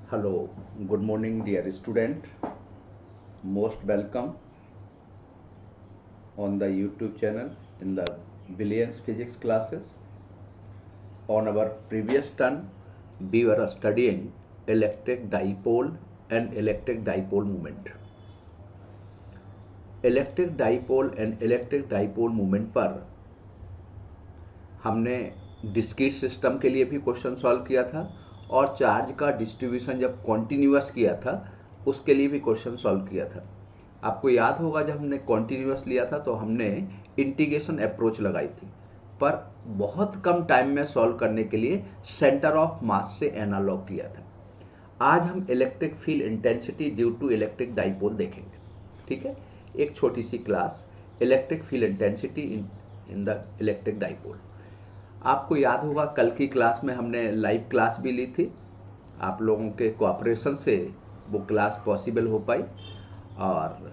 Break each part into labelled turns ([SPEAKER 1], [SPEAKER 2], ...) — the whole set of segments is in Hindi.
[SPEAKER 1] Hello, good morning, dear student. Most welcome on the YouTube channel in the Billions Physics classes. On our previous turn, we were studying electric dipole and electric dipole moment. Electric dipole and electric dipole movement पर हमने डिस्क्रीट सिस्टम के लिए भी क्वेश्चन सॉल्व किया था और चार्ज का डिस्ट्रीब्यूशन जब कॉन्टिन्यूअस किया था उसके लिए भी क्वेश्चन सॉल्व किया था। आपको याद होगा जब हमने कॉन्टिन्यूअस लिया था तो हमने इंटीग्रेशन अप्रोच लगाई थी, पर बहुत कम टाइम में सॉल्व करने के लिए सेंटर ऑफ मास से एनालॉग किया था। आज हम electric field intensity due to electric dipole देखेंगे। ठीक है, एक छोटी सी class electric field intensity in the electric dipole. आपको याद होगा कल की क्लास में हमने लाइव क्लास भी ली थी। आप लोगों के कोऑपरेशन से वो क्लास पॉसिबल हो पाई और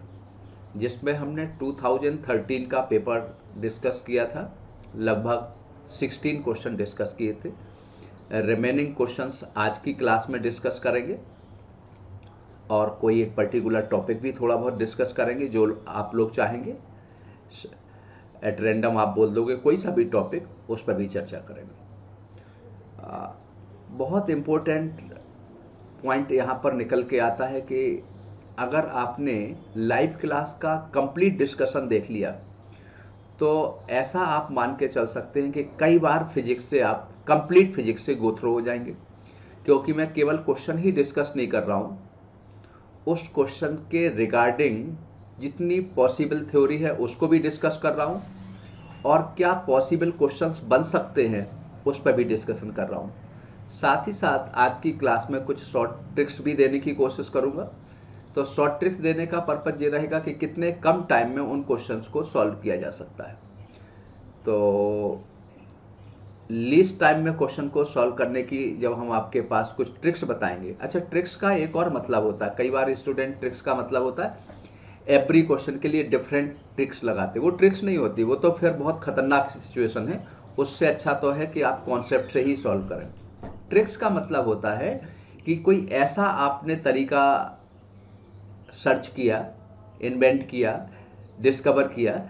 [SPEAKER 1] जिसमें हमने 2013 का पेपर डिस्कस किया था। लगभग 16 क्वेश्चन डिस्कस किए थे। रिमेनिंग क्वेश्चंस आज की क्लास में डिस्कस करेंगे और कोई एक पर्टिकुलर टॉपिक भी थोड़ा बहुत डिस्कस करेंगे जो आप लोग चाहेंगे। एट रैंडम आप बोल दोगे कोई सा भी टॉपिक, उस पर भी चर्चा करेंगे। बहुत इम्पोर्टेंट पॉइंट यहाँ पर निकल के आता है कि अगर आपने लाइव क्लास का कंप्लीट डिस्कशन देख लिया तो ऐसा आप मान के चल सकते हैं कि कई बार फिजिक्स से आप कंप्लीट फिजिक्स से गो थ्रू हो जाएंगे, क्योंकि मैं केवल क्वेश्चन ही डिस्कस नहीं कर रहा हूँ, उस क्वेश्चन के रिगार्डिंग जितनी पॉसिबल थ्योरी है उसको भी डिस्कस कर रहा हूँ और क्या पॉसिबल क्वेश्चंस बन सकते हैं उस पर भी डिस्कशन कर रहा हूँ। साथ ही साथ आज की क्लास में कुछ शॉर्ट ट्रिक्स भी देने की कोशिश करूँगा। तो शॉर्ट ट्रिक्स देने का पर्पज ये रहेगा कि कितने कम टाइम में उन क्वेश्चंस को सॉल्व किया जा सकता है। तो लीस्ट टाइम में क्वेश्चन को सॉल्व करने की जब हम आपके पास कुछ ट्रिक्स बताएंगे। अच्छा, ट्रिक्स का एक और मतलब होता है, कई बार स्टूडेंट ट्रिक्स का मतलब होता है एवरी क्वेश्चन के लिए डिफरेंट ट्रिक्स लगाते। वो ट्रिक्स नहीं होती, वो तो फिर बहुत खतरनाक सिचुएशन है। उससे अच्छा तो है कि आप कॉन्सेप्ट से ही सॉल्व करें। ट्रिक्स का मतलब होता है कि कोई ऐसा आपने तरीका सर्च किया, इन्वेंट किया, डिस्कवर किया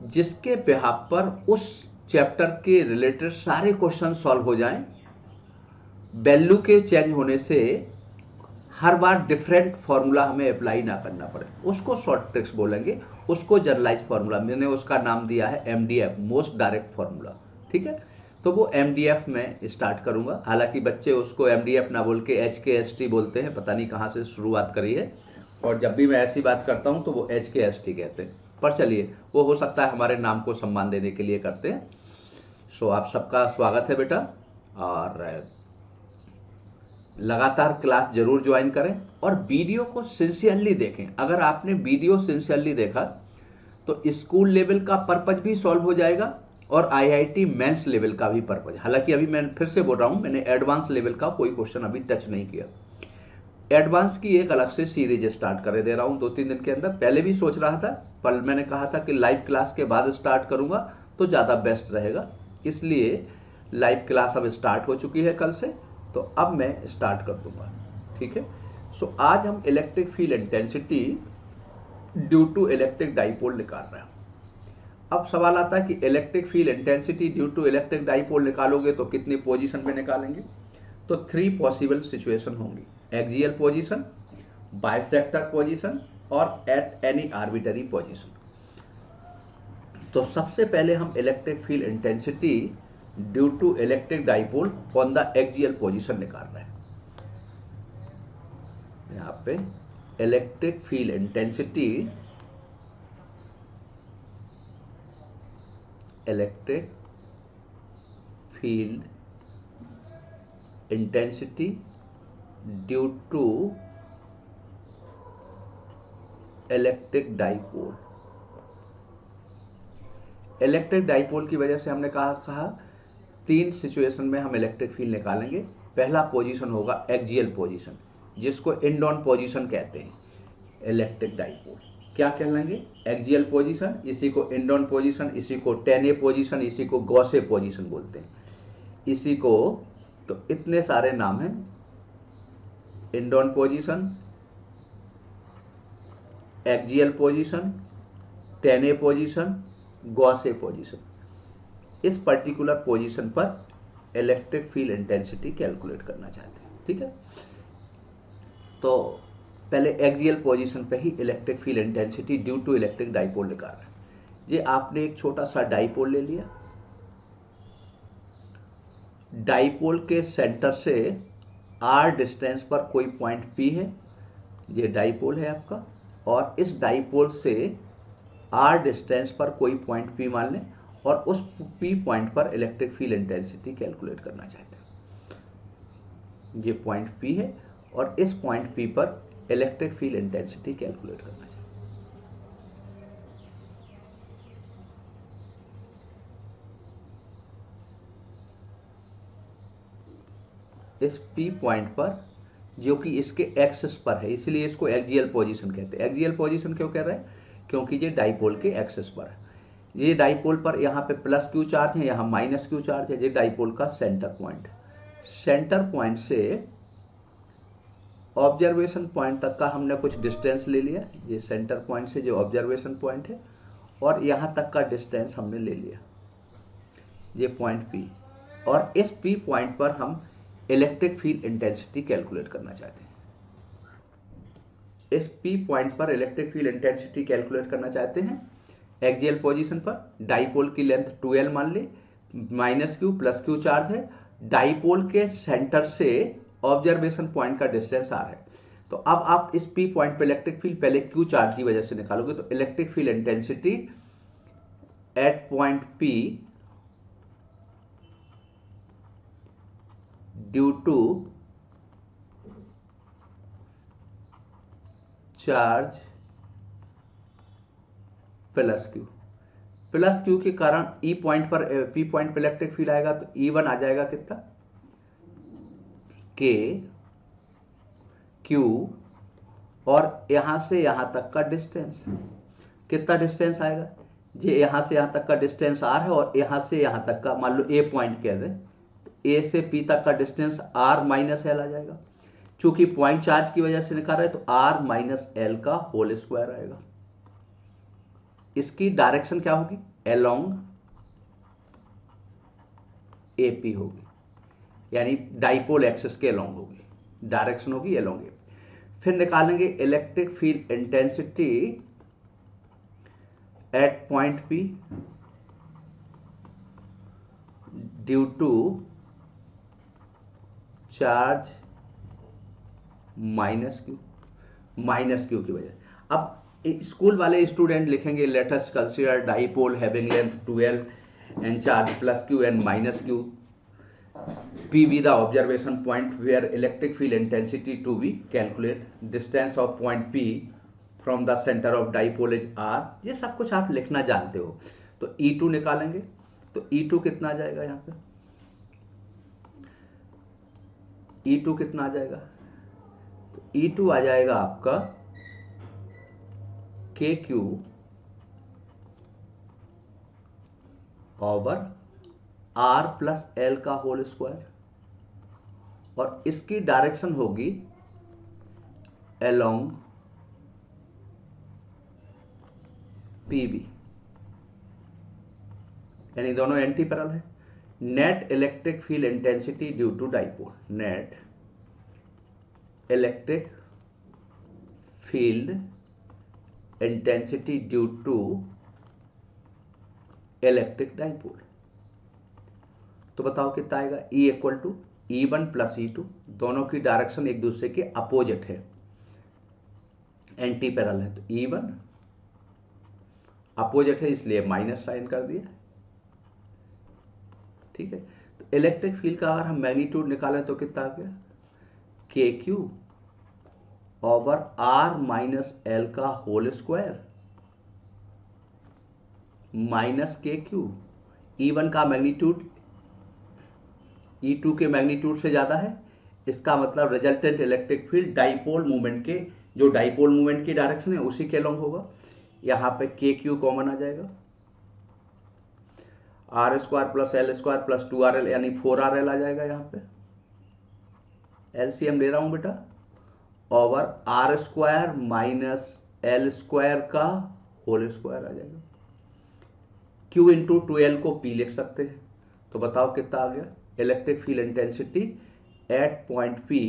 [SPEAKER 1] जिसके बिहाफ पर उस चैप्टर के रिलेटेड सारे क्वेश्चन सॉल्व हो जाएं, वैल्यू के चेंज होने से हर बार डिफरेंट फॉर्मूला हमें अप्लाई ना करना पड़े, उसको शॉर्ट ट्रिक्स बोलेंगे। उसको जनरलाइज फॉर्मूला, मैंने उसका नाम दिया है एमडीएफ, मोस्ट डायरेक्ट फॉर्मूला। ठीक है, तो वो एमडीएफ में स्टार्ट करूंगा। हालांकि बच्चे उसको एमडीएफ ना बोल के एचकेएसटी बोलते हैं, पता नहीं कहाँ से शुरुआत करी है, और जब भी मैं ऐसी बात करता हूँ तो वो एचकेएसटी कहते हैं। पर चलिए, वो हो सकता है हमारे नाम को सम्मान देने के लिए करते हैं। सो आप सबका स्वागत है बेटा, और लगातार क्लास जरूर ज्वाइन करें और वीडियो को सिंसियरली देखें। अगर आपने वीडियो सिंसियरली देखा तो स्कूल लेवल का पर्पज भी सॉल्व हो जाएगा और आईआईटी मेंस लेवल का भी पर्पज। हालांकि अभी मैं फिर से बोल रहा हूं, मैंने एडवांस लेवल का कोई क्वेश्चन अभी टच नहीं किया। एडवांस की एक अलग से सीरीज स्टार्ट कर दे रहा हूं 2-3 दिन के अंदर। पहले भी सोच रहा था, पर मैंने कहा था कि लाइव क्लास के बाद स्टार्ट करूंगा तो ज़्यादा बेस्ट रहेगा, इसलिए लाइव क्लास अब स्टार्ट हो चुकी है कल से, तो अब मैं स्टार्ट कर दूंगा। ठीक है, सो आज हम electric field intensity due to electric dipole निकाल रहे हैं। अब सवाल आता है कि electric field intensity due to electric dipole निकालोगे तो कितनी पोजीशन में निकालेंगे? तो 3 पॉसिबल सिचुएशन होंगी, एक्सियल पोजीशन, बाइसेक्टर पोजीशन और एट एनी आर्बिटरी पोजीशन। तो सबसे पहले हम electric field intensity due to electric dipole on the axial position निकाल रहे हैं। यहां पे electric field intensity, electric field intensity due to electric dipole. Electric dipole की वजह से हमने कहा 3 सिचुएशन में हम इलेक्ट्रिक फील्ड निकालेंगे। पहला पोजीशन होगा एक्सियल पोजीशन, जिसको इंडोन पोजीशन कहते हैं। इलेक्ट्रिक डाइपोल क्या कहलाएंगे? एक्सियल पोजीशन, इसी को इंडोन पोजीशन, इसी को टेने पोजीशन, इसी को गॉसे पोजीशन बोलते हैं, इसी को। तो इतने सारे नाम हैं। End on position, axial position, 10A position, Gauss A position, इस पर्टिकुलर पोजीशन पर इलेक्ट्रिक फील्ड इंटेंसिटी कैलकुलेट करना चाहते हैं। ठीक है, तो पहले एक्सियल पोजीशन पे ही electric field intensity due to electric dipole निकाल रहे हैं। ये आपने एक छोटा सा डाइपोल ले लिया, डाइपोल के सेंटर से r डिस्टेंस पर कोई पॉइंट P है, ये डाइपोल है आपका, और इस डाइपोल से r डिस्टेंस पर कोई पॉइंट P मान लें, और उस P पॉइंट पर इलेक्ट्रिक फील्ड इंटेंसिटी कैलकुलेट करना चाहते हैं। ये पॉइंट P है और इस पॉइंट P पर इलेक्ट्रिक फील्ड इंटेंसिटी कैलकुलेट करना चाहते हैं। इस P पॉइंट पर, जो कि इसके एक्सिस पर है, इसलिए इसको एक्सियल पोजीशन कहते हैं। एक्सियल पोजीशन क्यों कह रहे हैं? क्योंकि ये डाइपोल के एक्सिस पर है। ये डाइपोल पर यहाँ पे प्लस क्यू चार्ज है, यहाँ माइनस क्यू चार्ज है। ये डाइपोल का सेंटर पॉइंट है। सेंटर पॉइंट से ऑब्जर्वेशन पॉइंट तक का हमने कुछ डिस्टेंस ले लिया। ये सेंटर पॉइंट से जो ऑब्जर्वेशन पॉइंट है, और यहाँ तक का डिस्टेंस हमने ले लिया, ये पॉइंट P। और इस P पॉइंट पर हम इलेक्ट्रिक फील्ड इंटेंसिटी कैलकुलेट करना चाहते हैं। इस P पॉइंट पर इलेक्ट्रिक फील्ड इंटेंसिटी कैलकुलेट करना चाहते हैं एक्सियल पोजीशन पर। डाइपोल की लेंथ 2L मान ले, minus Q plus Q charge है, डाइपोल के सेंटर से ऑब्जर्वेशन पॉइंट का डिस्टेंस R है। तो अब आप इस P पॉइंट पर इलेक्ट्रिक फील्ड पहले क्यू चार्ज की वजह से निकालोगे, तो electric field intensity at point P due to charge plus Q के कारण P पॉइंट पर इलेक्ट्रिक फील्ड आएगा, तो E1 आ जाएगा कितना, K Q, और यहां से यहां तक का डिस्टेंस, कितना डिस्टेंस आएगा, ये यहां से यहां तक का डिस्टेंस R है, और यहां से यहां तक का मान लो A पॉइंट कह दें, A से P तक का डिस्टेंस R माइनस L आ जाएगा। चूंकि पॉइंट चार्ज की वजह से निकाल रहे हैं, तो R माइनस L का होल स्क्वायर आएगा। इसकी डायरेक्शन क्या होगी, अलोंग AP होगी, यानी डाइपोल एक्सिस के अलोंग होगी, डायरेक्शन होगी अलोंग AP। फिर निकालेंगे electric field intensity at point P due to charge minus Q की वजह। अब स्कूल वाले स्टूडेंट लिखेंगे, let us consider dipole having length 2L and charge plus Q and minus Q, P be the observation point where electric field intensity to be calculate, distance of point P from the center of dipole is R। ये सब कुछ आप लिखना जानते हो। तो E2 निकालेंगे, तो E2 कितना आ जाएगा, यहाँ पे E2 कितना आ जाएगा, तो E2 आ जाएगा आपका KQ over R plus L का होल स्क्वायर, और इसकी डायरेक्शन होगी अलोंग PB, यानी दोनों एंटी पैरेलल है। Net electric field intensity due to dipole, net electric field intensity due to electric dipole, तो बताओ कितना आएगा, E equal to E1 plus E2, दोनों की डायरेक्शन एक दूसरे के अपोजिट है, एंटी पैरेलल है, तो E1 अपोजिट है इसलिए माइनस साइन कर दिया। ठीक है, तो इलेक्ट्रिक फील्ड का अगर हम मैग्नीट्यूड निकालें तो कितना आ गया, KQ over R minus L का whole square minus KQ। E1 का मैग्नीट्यूड E2 के मैग्नीट्यूड से ज्यादा है, इसका मतलब resultant electric field dipole movement के, जो डाइपोल मूवमेंट की डायरेक्शन है उसी के अलोंग होगा। यहां पे KQ कॉमन आ जाएगा, R square plus L square plus 2RL यानी 4RL आ जाएगा। यहाँ पे एलसीएम ले रहा हूं बेटा, over R square minus L square का होल स्क्वायर आ जाएगा। Q इंटू 2L को P लिख सकते हैं, तो बताओ कितना आ गया। Electric field intensity at point P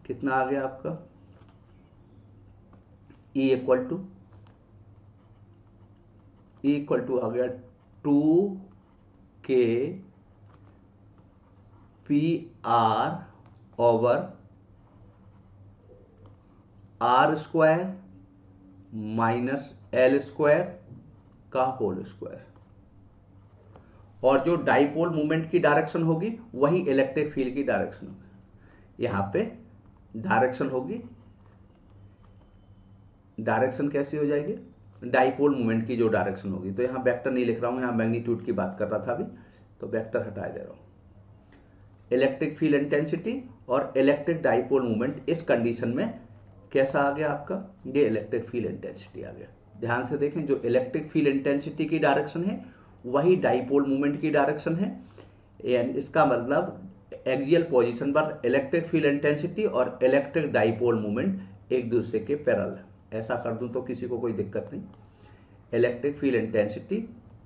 [SPEAKER 1] कितना आ गया आपका, E इक्वल टू आ गया 2K PR over R square minus L square का होल स्क्वायर। और जो डाइपोल मूवमेंट की डायरेक्शन होगी वही इलेक्ट्रिक फील्ड की डायरेक्शन होगी। यहां पे डायरेक्शन होगी, डायरेक्शन कैसी हो जाएगी, डाइपोल मूवमेंट की जो डायरेक्शन होगी। तो यहां वेक्टर नहीं लिख रहा हूं, यहां मैग्नीट्यूड की बात कर रहा था अभी, तो वेक्टर हटा दे रहा हूं। इलेक्ट्रिक फील्ड इंटेंसिटी और इलेक्ट्रिक डाइपोल मूवमेंट इस कंडीशन में कैसा आ गया आपका, ये इलेक्ट्रिक फील्ड इंटेंसिटी आ गया। ध्यान से देखें, जो इलेक्ट्रिक फील्ड इंटेंसिटी की डायरेक्शन है वही डाइपोल मूवमेंट की डायरेक्शन है। एंड इसका मतलब एक्सियल पोजीशन पर इलेक्ट्रिक फील्ड इंटेंसिटी और इलेक्ट्रिक डाइपोल मूवमेंट एक दूसरे के पैरेलल है। ऐसा कर दूं तो किसी को कोई दिक्कत नहीं। Electric field intensity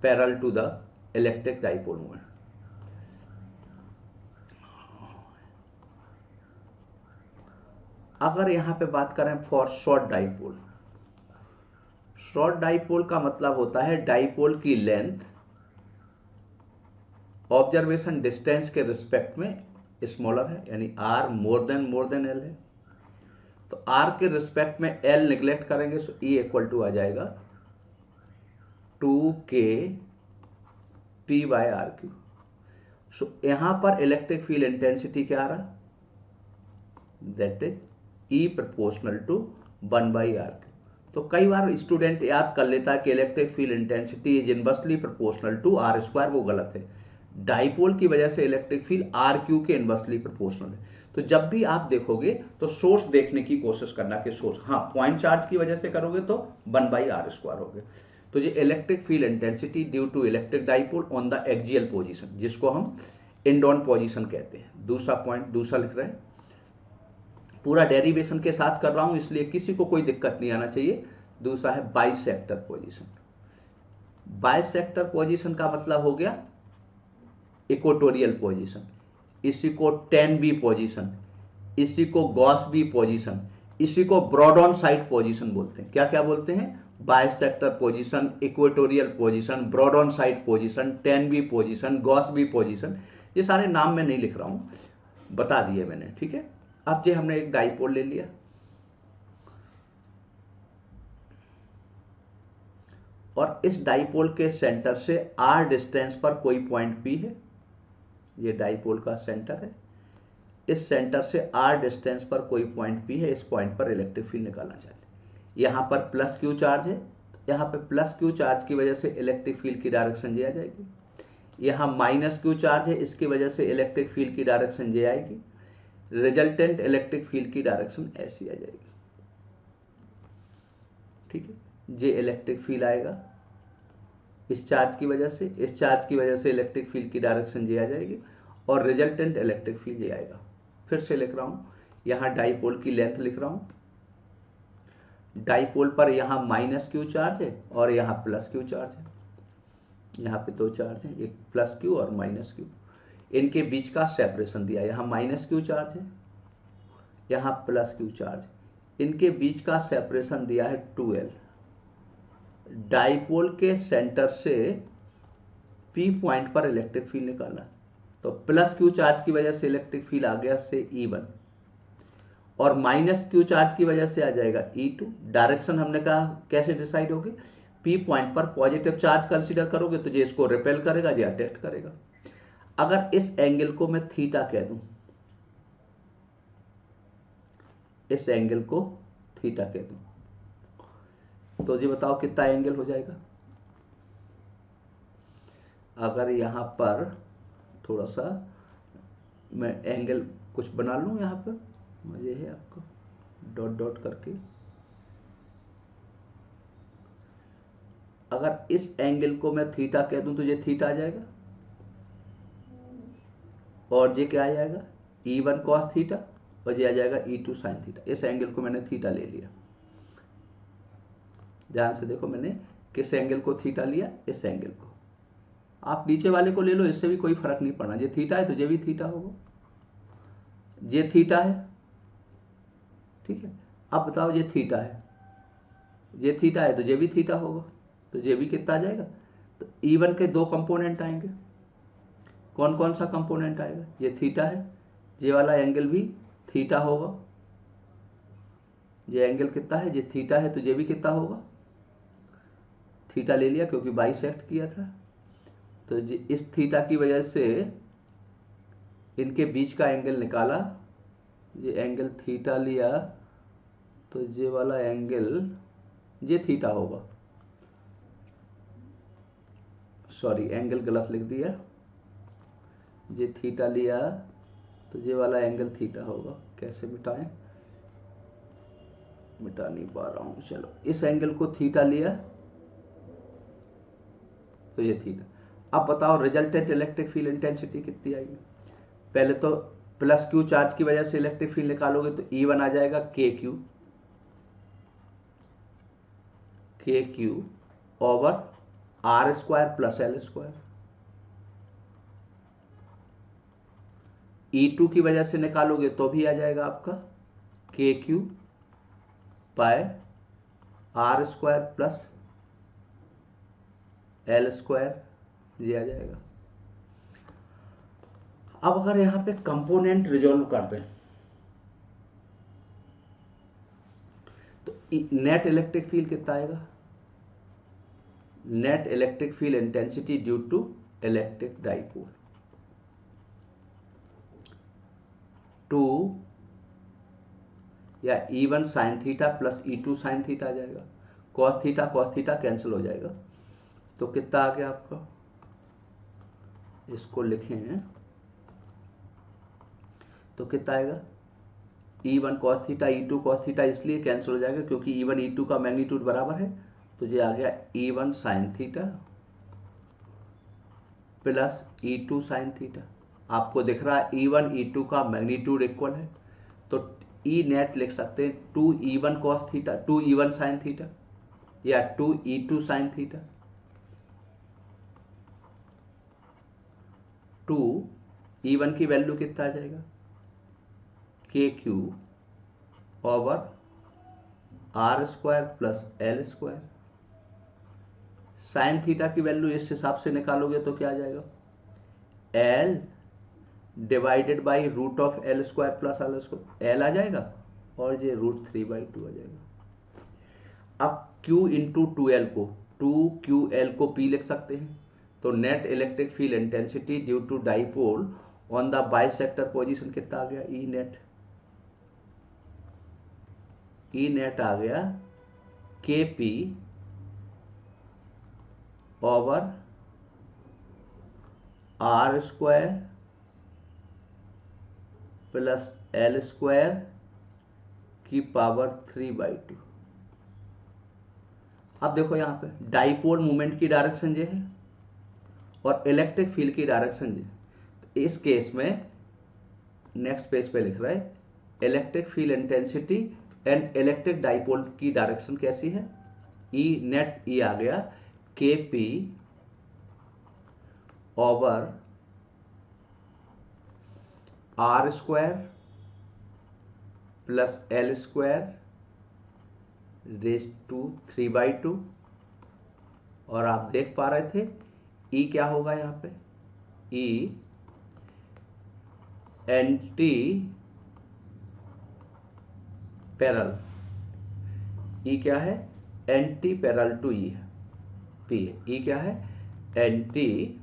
[SPEAKER 1] parallel to the electric dipole movement. अगर यहां पे बात करें for short dipole, short dipole का मतलब होता है डाइपोल की लेंथ ऑब्जर्वेशन डिस्टेंस के रिस्पेक्ट में स्मॉलर है, यानी आर मोर देन एल है। तो आर के रिस्पेक्ट में एल निगलेक्ट करेंगे, सो ई इक्वल टू आ जाएगा 2K P by r cube. So यहां पर इलेक्ट्रिक फील्ड इंटेंसिटी क्या आ रहा, that is E proportional to 1 by r cube. तो कई बार स्टूडेंट याद कर लेता है कि electric field intensity is inversely proportional to r square, वो गलत है। डाइपोल की वजह से इलेक्ट्रिक फील्ड आर क्यू के इनवर्सली प्रोपोर्शनल है। तो जब भी आप देखोगे तो सोर्स देखने की कोशिश करना कि सोर्स, हाँ पॉइंट चार्ज की वजह से करोगे तो 1 बाई आर स्क्वायर हो गया। तो ये electric field intensity due to electric dipole on the axial position, जिसको हम इंडोन पोजीशन कहते हैं। दूसरा पॉइंट दूसरा लिख रहे हैं, पूरा डेरिवेशन के साथ कर रहा हूं इसलिए किसी को कोई दिक्कत नहीं आना चाहिए। दूसरा है बाइसेक्टर पोजीशन। बाइसेक्टर पोजीशन का मतलब हो गया इक्वेटोरियल पोजीशन, इसी को 10B पोजीशन, इसी को गॉस बी पोजीशन, इसी को ब्रॉड ऑन साइड पोजीशन बोलते हैं। क्या क्या बोलते हैं, bisector position, equatorial position, broad on side position, 10B position, Gauss B position. ये सारे नाम मैं नहीं लिख रहा हूं, बता दिए मैंने, ठीक है। अब जो हमने एक डाइपोल ले लिया और इस डाइपोल के सेंटर से r डिस्टेंस पर कोई पॉइंट P है, ये डाइपोल का सेंटर है। इस सेंटर से r डिस्टेंस पर कोई पॉइंट P है, इस पॉइंट पर इलेक्ट्रिक फील्ड निकालना चाहते हैं। यहां पर प्लस Q चार्ज है, यहां पे प्लस Q चार्ज की वजह से इलेक्ट्रिक फील्ड की डायरेक्शन ये आ जाएगी। यहां माइनस Q चार्ज है, इसकी वजह से इलेक्ट्रिक फील्ड की डायरेक्शन ये आएगी। रिजल्टेंट इलेक्ट्रिक फील्ड की डायरेक्शन ऐसी आ जाएगी, ठीक है। ये इलेक्ट्रिक फील्ड आएगा इस चार्ज की वजह से, इस चार्ज की वजह से इलेक्ट्रिक फील्ड की डायरेक्शन ये आ जाएगी और रिजल्टेंट इलेक्ट्रिक फील्ड ये आएगा। फिर से लिख रहा हूं, यहां डाइपोल की लेंथ लिख रहा हूं, डाइपोल पर यहां माइनस Q चार्ज है और यहां प्लस Q चार्ज है। यहां पे दो चार्ज है, एक प्लस Q और माइनस Q। इनके बीच का सेपरेशन दिया, यहां माइनस Q चार्ज है, यहां प्लस Q चार्ज, इनके बीच का सेपरेशन दिया है 2L। डाइपोल के सेंटर से P पॉइंट पर इलेक्ट्रिक फील्ड निकालना, तो प्लस Q चार्ज की वजह से इलेक्ट्रिक फील्ड आ गया से E1 और माइनस Q चार्ज की वजह से आ जाएगा E2। डायरेक्शन हमने कहा कैसे डिसाइड होगी, P पॉइंट पर पॉजिटिव चार्ज कंसीडर करोगे तो ये इसको रिपेल करेगा, ये अट्रैक्ट करेगा। अगर इस एंगल को मैं थीटा कह दूं, इस एंगल को थीटा कह दूं, तो ये बताओ कितना एंगल हो जाएगा। अगर यहां पर थोड़ा सा मैं एंगल कुछ बना लूं, यहां पर ये है आपको डॉट डॉट करके, अगर इस एंगल को मैं थीटा कह दूं तो ये थीटा आ जाएगा और ये क्या आ जाएगा, E1 cos थीटा और ये आ जाएगा E2 साइन थीटा। इस एंगल को मैंने थीटा ले लिया, ध्यान से देखो मैंने किस एंगल को थीटा लिया, इस एंगल को। आप नीचे वाले को ले लो, इससे भी कोई फर्क नहीं पड़ना। ये थीटा है तो ये भी थीटा होगा, ये थीटा है, ठीक है। अब बताओ ये थीटा है, ये थीटा है तो ये भी थीटा होगा, तो ये भी कितना आ जाएगा। तो E1 के दो कंपोनेंट आएंगे, कौन कौन सा कंपोनेंट आएगा, ये थीटा है, ये वाला एंगल भी थीटा होगा, ये एंगल कितना है, ये थीटा है तो ये भी कितना होगा, थीटा ले लिया क्योंकि बाइसेक्ट किया था। तो इस थीटा की वजह से इनके बीच का एंगल निकाला, ये एंगल थीटा लिया तो ये वाला एंगल ये थीटा होगा, सॉरी एंगल गलत लिख दिया, ये थीटा लिया तो ये वाला एंगल थीटा होगा। कैसे मिटाएं, मिटा नहीं पा रहा हूं, चलो इस एंगल को थीटा लिया तो ये थीटा। अब बताओ रिजल्टेंट इलेक्ट्रिक फील्ड इंटेंसिटी कितनी आएगी। पहले तो प्लस क्यू चार्ज की वजह से इलेक्ट्रिक फील्ड निकालोगे तो E1 आ जाएगा K Q over R square plus L square. E2 की वजह से निकालोगे तो भी आ जाएगा आपका K Q by R square plus L square, ये आ जाएगा। अब अगर यहां पे कंपोनेंट रिजोल्व कर दें तो नेट इलेक्ट्रिक फील्ड कितना आएगा, net electric field intensity due to electric dipole 2 या E1 sine theta plus E2 sine theta आ जाएगा, कॉस थीटा कैंसिल हो जाएगा, तो कितना आ गया आपका, इसको लिखें तो कितना आएगा, E1 cos theta E2 cos theta, इसलिए कैंसिल हो जाएगा क्योंकि E1 E2 का मैग्नीट्यूड बराबर है, तो ये आ गया E1 sine theta plus E2 sine theta. आपको दिख रहा है E1 E2 का मैग्नीट्यूड इक्वल है, तो E नेट लिख सकते हैं 2E1 cos theta 2E1 sine theta या 2E2 साइन थीटा। 2E1 की वैल्यू कितना आ जाएगा, K Q over R square plus L square. Sine theta की वैल्यू इस हिसाब से निकालोगे तो क्या आ जाएगा, L divided by root of L square plus L square, L आ जाएगा और ये √3/2 आ जाएगा। अब Q इंटू 2L को 2QL को P लिख सकते हैं, तो net electric field intensity due to dipole on the bisector position कितना आ गया, E नेट आ गया KP over R square plus L square की पावर 3/2। अब देखो यहां पे डाइपोल मूवमेंट की डायरेक्शन ये है और इलेक्ट्रिक फील्ड की डायरेक्शन ये, तो इस केस में नेक्स्ट पेज पे लिख रहा है electric field intensity and electric dipole की डायरेक्शन कैसी है, E नेट E आ गया KP over R square plus L square raise to 3/2। और आप देख पा रहे थे E क्या होगा यहां पे, E एंटी पैरल, E क्या है, एंटी पैरल टू E है, P है, E क्या है, anti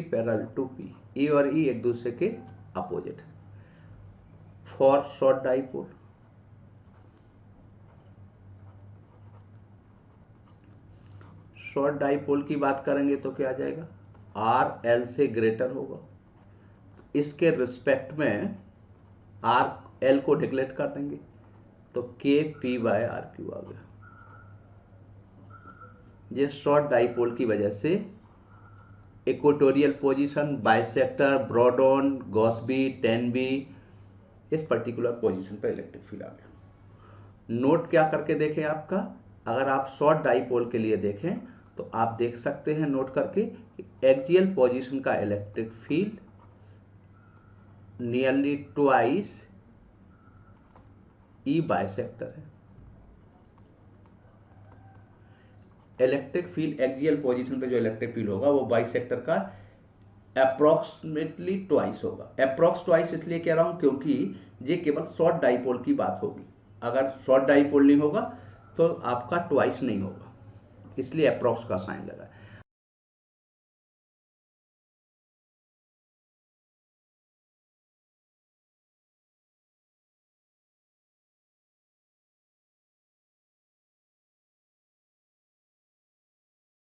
[SPEAKER 1] parallel to P। E और E एक दूसरे के अपोजिट है। For short dipole, short dipole की बात करेंगे तो क्या आ जाएगा, R L से ग्रेटर होगा, इसके रिस्पेक्ट में R L को डिक्लेयर कर देंगे, तो KP/RQ आ गया। ये शॉर्ट डाइपोल की वजह से इक्वेटोरियल पोजीशन, बाइसेक्टर, ब्रॉडॉन, गॉसबी, टेनबी, इस पर्टिकुलर पोजीशन पर इलेक्ट्रिक फील्ड आ गया। नोट क्या करके देखें आपका, अगर आप शॉर्ट डाइपोल के लिए देखें तो आप देख सकते हैं नोट करके, एक्सियल पोजीशन का इलेक्ट्रिक फील्ड नियरली ट्वाइस ई बाइसेक्टर है। इलेक्ट्रिक फील्ड एक्सियल पोजीशन पे जो इलेक्ट्रिक फील्ड होगा वो बाइसेक्टर का अप्रोक्सीमेटली ट्वाइस होगा। अप्रोक्स ट्वाइस इसलिए कह रहा हूं क्योंकि ये केवल शॉर्ट डाइपोल की बात होगी। अगर शॉर्ट डाइपोल नहीं होगा तो आपका ट्वाइस नहीं होगा, इसलिए अप्रोक्स का साइन लगा।